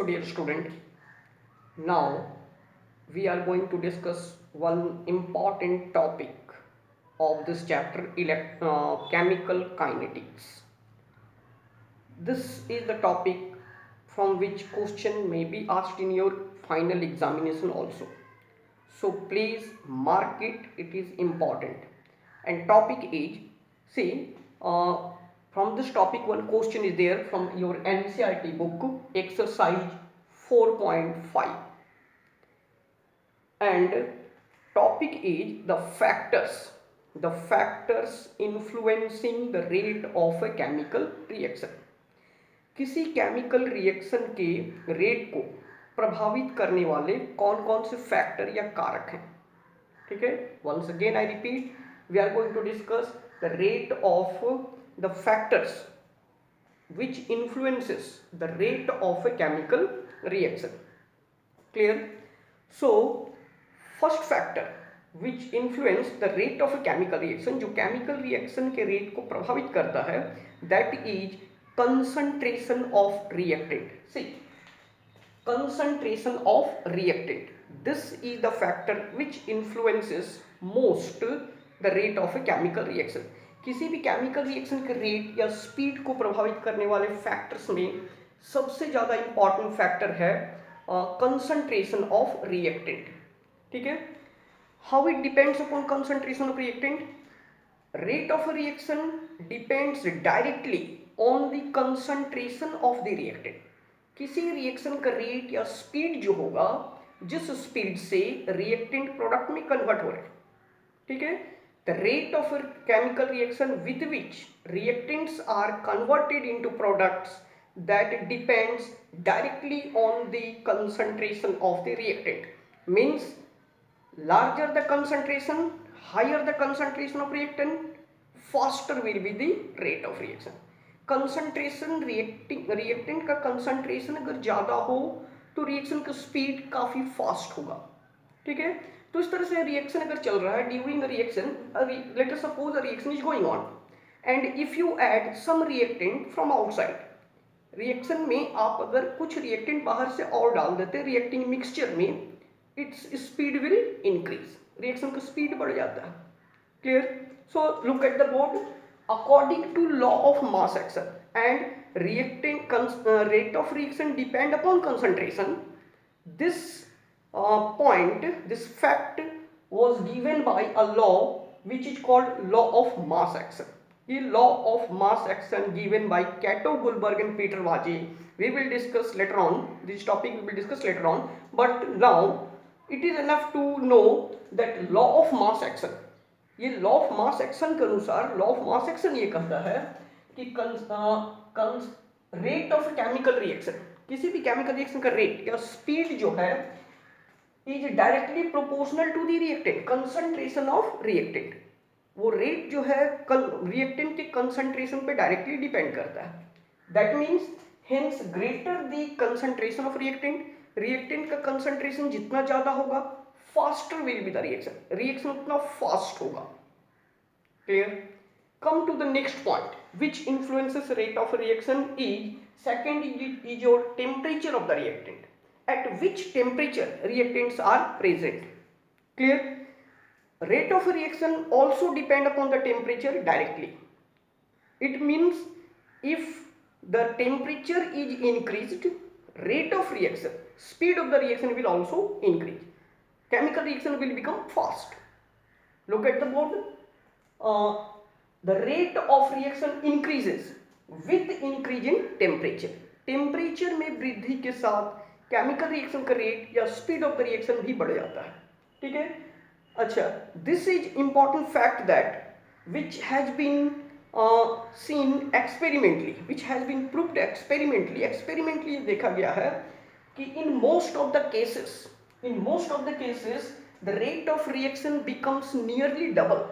So dear student, now we are going to discuss one important topic of this chapter, chemical kinetics. This is the topic from which question may be asked in your final examination also. So please mark it, it is important. And topic is, see, from this topic one question is there from your NCERT book, exercise 4.5. And topic is the factors influencing the rate of a chemical reaction. किसी chemical reaction के rate को प्रभावित करने वाले कौन कौन से factor या कारक हैं. ठीक है, once again I repeat, we are going to discuss the rate of the factors which influences the rate of a chemical reaction. Clear? So first factor which influence the rate of a chemical reaction, जो chemical reaction के rate को प्रभावित करता है, that is concentration of reactant. See, concentration of reactant, this is the factor which influences most the rate of a chemical reaction. किसी भी chemical reaction के rate या स्पीड को प्रभावित करने वाले फैक्टर्स में सबसे ज़्यादा इंपॉर्टेंट फैक्टर है कंसंट्रेशन ऑफ रिएक्टेंट. ठीक है, how it depends upon concentration of reactant. Rate of reaction depends directly on the concentration of the reactant. किसी रिएक्शन का रेट या स्पीड जो होगा, जिस स्पीड से रिएक्टेंट प्रोडक्ट में कन्वर्ट हो रहे हैं. ठीक है, the rate of a chemical reaction with which reactants are converted into products, that depends directly on the concentration of the reactant. Means larger the concentration, higher the concentration of reactant, faster will be the rate of reaction. concentration reactant का concentration अगर ज़्यादा हो तो reaction का speed काफ़ी fast होगा. ठीक है, तो इस तरह से रिएक्शन अगर चल रहा है, during the reaction, let us suppose a reaction is going on and if you add some reactant from outside. Reaction में आप अगर कुछ रिएक्टेंट बाहर से और डाल देते रिएक्टिंग मिक्सचर में, its speed will increase, reaction का स्पीड बढ़ जाता है. Clear? So look at the board. According to law of mass action and reacting rate of reaction depend upon concentration. This point, this fact was given by a law which is called law of mass action. The law of mass action given by Cato, Goldberg and Peter Vaje. We will discuss later on. This topic we will discuss later on. But now it is enough to know that law of mass action. ये law of mass action के अनुसार law of mass action ये कहता है कि rate of chemical reaction, किसी भी chemical reaction का rate या speed जो है is directly proportional to the reactant, concentration of reactant. वो रेट जो है रिएक्टेंट के कंसंट्रेशन पे डायरेक्टली डिपेंड करता है. That means hence greater the concentration of reactant, reactant का कंसंट्रेशन जितना ज्यादा होगा faster will be the reaction, reaction उतना फास्ट होगा. Clear? Come to the next point which influences rate of reaction is, second is your temperature of the reactant. At which temperature reactants are present. Clear? Rate of reaction also depend upon the temperature directly. It means if the temperature is increased, rate of reaction, speed of the reaction will also increase. Chemical reaction will become fast. Look at the board. The rate of reaction increases with increase in temperature. Temperature में वृद्धि के साथ chemical reaction का rate या speed of the reaction भी बढ़ जाता है. ठीक है, अच्छा, this is important fact that which has been seen experimentally, which has been proved experimentally. Experimentally देखा गया है कि in most of the cases the rate of reaction becomes nearly double.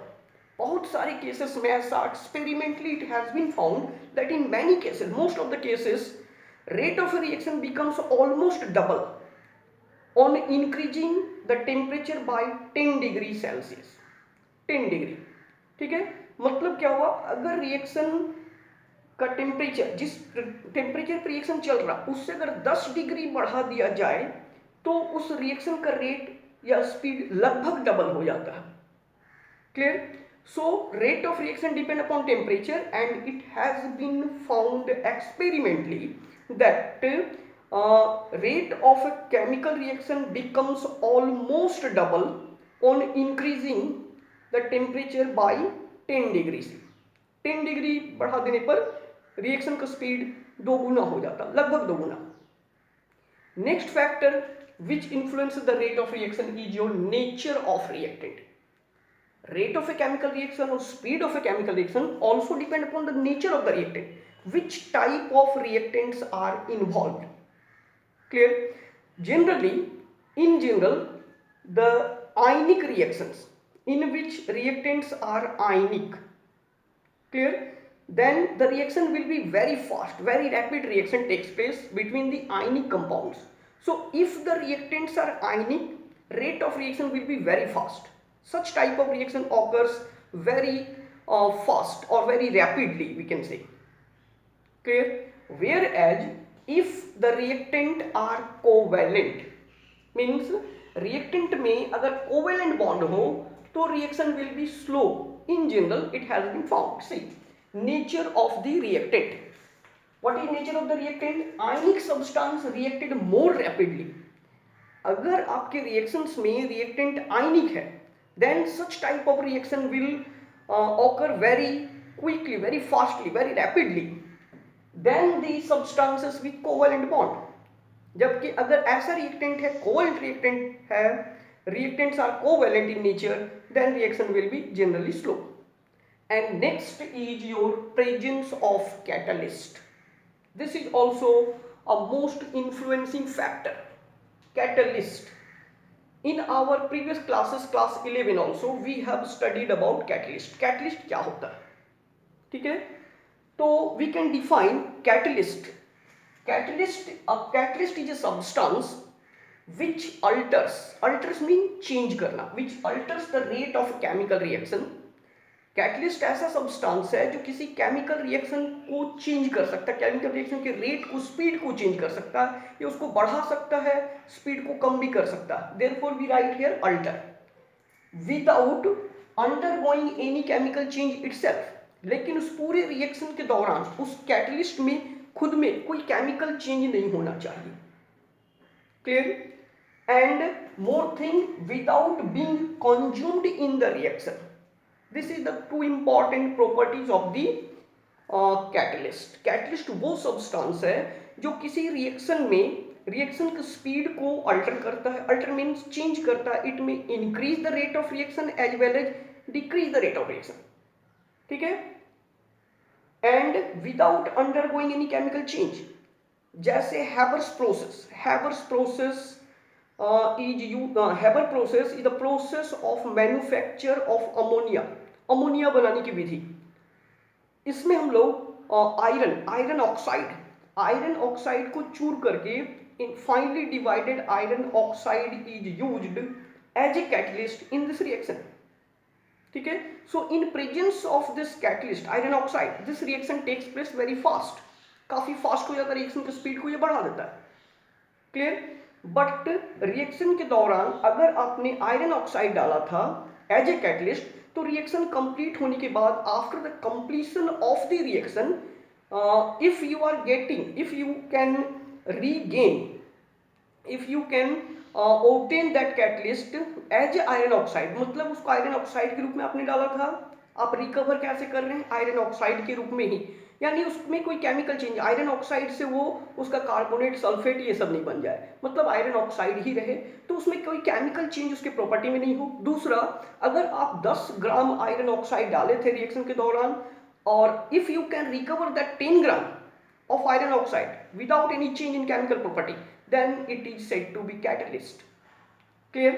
बहुत सारे केसेस में ऐसा experimentally it has been found that in many cases, most of the cases, rate of reaction becomes almost double on increasing the temperature by 10 degree Celsius. 10 degree. ठीक है, मतलब क्या हुआ, अगर रिएक्शन का टेम्परेचर, जिस टेम्परेचर पर रिएक्शन चल रहा उससे अगर 10 डिग्री बढ़ा दिया जाए तो उस रिएक्शन का रेट या स्पीड लगभग डबल हो जाता है। Clear? So rate of reaction depend upon temperature and it has been found experimentally that rate of a chemical reaction becomes almost double on increasing the temperature by 10 degree से 10 degree बढ़ा देने पर reaction का speed दोगुना हो जाता, लगभग दोगुना। Next factor which influences the rate of reaction is your nature of reactant. Rate of a chemical reaction or speed of a chemical reaction also depend upon the nature of the reactant, which type of reactants are involved. Clear? Generally, in general, the ionic reactions in which reactants are ionic, clear, then the reaction will be very fast, very rapid reaction takes place between the ionic compounds. So if the reactants are ionic, rate of reaction will be very fast. Such type of reaction occurs very fast or very rapidly, we can say. Clear? Whereas if the reactant are covalent, means reactant में अगर covalent bond हो तो reaction will be slow. In general, it has been found. See, nature of the reactant. What is nature of the reactant? Ionic substance reacted more rapidly. अगर आपके reactions में reactant ionic है, then such type of reaction will occur very quickly, very fastly, very rapidly than the substances with covalent bond. जबकि अगर ऐसा reactant है, covalent reactant है, reactants are covalent in nature, then reaction will be generally slow. And next is your presence of catalyst. This is also a most influencing factor. Catalyst. In our previous classes, class 11 also, we have studied about catalyst. Catalyst क्या होता है? ठीक है? तो we can define catalyst. Catalyst is a substance which alters mean change करना, which alters the rate of chemical reaction. Catalyst ऐसा substance है जो किसी केमिकल रिएक्शन को चेंज कर सकता है, केमिकल रिएक्शन के रेट को, स्पीड को चेंज कर सकता है, या उसको बढ़ा सकता है, स्पीड को कम भी कर सकता है। Therefore we write here alter without undergoing any chemical change itself. लेकिन उस पूरे रिएक्शन के दौरान उस कैटलिस्ट में खुद में कोई केमिकल चेंज नहीं होना चाहिए। Clear? And more thing, without being consumed in the reaction. This is the two important properties of the catalyst. Catalyst वो सब्सटेंस है जो किसी रिएक्शन में रिएक्शन की स्पीड को अल्टर करता है। अल्टर मीन्स चेंज करता है। It may increase the rate of reaction as well as decrease the rate of reaction. ठीक है? And without undergoing any chemical change, जैसे Haber's process. Haber's process Haber process is the process of manufacture of ammonia. Ammonia बनाने की विधि। इसमें हम लोग iron oxide को चूर करके finely divided iron oxide is used as a catalyst in this reaction. ठीक है? So in presence of this catalyst iron oxide, this reaction takes place very fast. काफी फास्ट हो जाता है, रिएक्शन की स्पीड को ये बढ़ा देता है। क्लियर? बट रिएक्शन के दौरान अगर आपने आयरन ऑक्साइड डाला था एज ए कैटलिस्ट, तो रिएक्शन कंप्लीट होने के बाद after the completion of the reaction, if you can regain, if you can obtain that catalyst as a iron oxide, मतलब उसको आयरन ऑक्साइड के रूप में आपने डाला था, आप रिकवर कैसे कर रहे हैं? आयरन ऑक्साइड के रूप में ही, यानी उसमें कोई केमिकल चेंज, आयरन ऑक्साइड से वो उसका कार्बोनेट, सल्फेट ये सब नहीं बन जाए, मतलब आयरन ऑक्साइड ही रहे, तो उसमें कोई केमिकल चेंज उसके प्रॉपर्टी में नहीं हो। दूसरा, अगर आप 10 ग्राम आयरन ऑक्साइड डाले थे रिएक्शन के दौरान, और if you can recover that 10 gram of iron oxide without any change in chemical property, then it is said to be catalyst. Clear?